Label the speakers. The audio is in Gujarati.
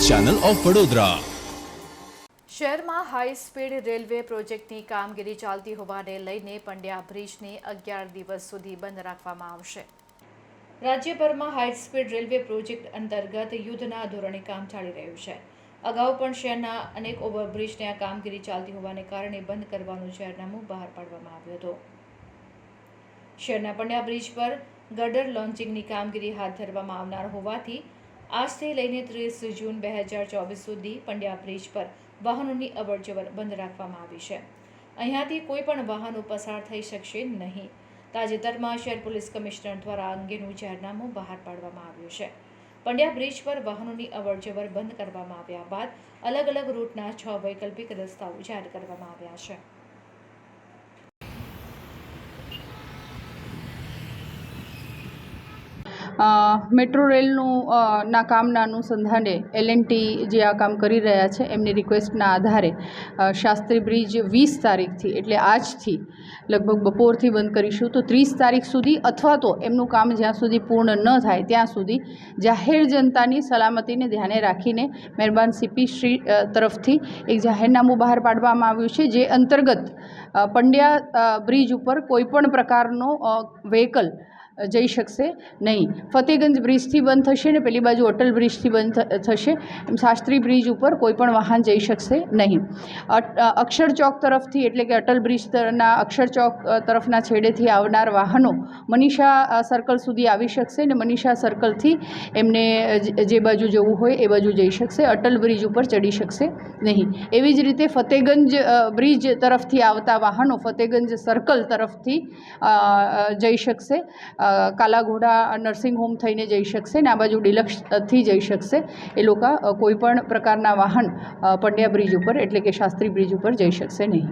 Speaker 1: Channel of Vadodara.
Speaker 2: શહેરમાં હાઈ સ્પીડ રેલવે પ્રોજેક્ટની કામગીરી ચાલતી હોવાને લઈને પંડ્યા બ્રિજને 11 દિવસ સુધી બંધ રાખવામાં આવશે। રાજ્યભરમાં હાઈ સ્પીડ રેલવે પ્રોજેક્ટ અંતર્ગત યુદ્ધના ધોરણે કામ ચાલી રહ્યું છે। અગાઉ પણ શહેરના અનેક ઓવરબ્રિજને આ કામગીરી ચાલતી હોવાને કારણે બંધ કરવાનું જાહેરનામું બહાર પાડવામાં આવ્યું હતું। શહેરના પંડ્યા બ્રિજ પર ગર્ડર લોન્ચિંગની કામગીરી હાથ ધરવામાં આવનાર હોવાથી આજથી લઈને 30 જૂન 2024 સુધી પંડ્યા બ્રિજ પર વાહનોની અવરજવર બંધ રાખવામાં આવી છે। અહીંયાથી કોઈ પણ વાહનો પસાર થઈ શકશે નહીં। તાજેતરમાં શહેર પોલીસ કમિશનર દ્વારા આ અંગેનું જાહેરનામું બહાર પાડવામાં આવ્યું છે। પંડ્યા બ્રિજ પર વાહનોની અવરજવર બંધ કરવામાં આવ્યા બાદ અલગ અલગ રૂટના 6 વૈકલ્પિક રસ્તાઓ જાહેર કરવામાં આવ્યા છે।
Speaker 3: મેટ્રો રેલનું ના કામના અનુસંધાને L&T જે આ કામ કરી રહ્યા છે એમની રિક્વેસ્ટના આધારે શાસ્ત્રી બ્રિજ 20 તારીખથી એટલે આજથી લગભગ બપોરથી બંધ કરીશું। તો 30 તારીખ સુધી અથવા તો એમનું કામ જ્યાં સુધી પૂર્ણ ન થાય ત્યાં સુધી જાહેર જનતાની સલામતીને ધ્યાને રાખીને મહેરબાન CP શ્રી તરફથી એક જાહેરનામું બહાર પાડવામાં આવ્યું છે, જે અંતર્ગત પંડ્યા બ્રિજ ઉપર કોઈપણ પ્રકારનો વ્હીકલ જઈ શકશે નહીં। ફતેગંજ બ્રિજથી બંધ થશે ને પેલી બાજુ અટલ બ્રિજથી બંધ થશે। એમ શાસ્ત્રી બ્રિજ ઉપર કોઈપણ વાહન જઈ શકશે નહીં। અક્ષર ચોક તરફથી એટલે કે અટલ બ્રિજના અક્ષર ચોક તરફના છેડેથી આવનાર વાહનો મનીષા સર્કલ સુધી આવી શકશે ને મનીષા સર્કલથી એમને જે બાજુ જવું હોય એ બાજુ જઈ શકશે। અટલ બ્રિજ ઉપર ચડી શકશે નહીં। એવી જ રીતે ફતેગંજ બ્રિજ તરફથી આવતા વાહનો ફતેગંજ સર્કલ તરફથી જઈ શકશે। કાલાઘોડા નર્સિંગ હોમ થઈને જઈ શકશે ને આ બાજુ ડિલક્સથી જઈ શકશે। એ લોકો કોઈ પણ પ્રકારના વાહન પંડ્યા બ્રિજ ઉપર એટલે કે શાસ્ત્રી બ્રિજ ઉપર જઈ શકશે નહીં।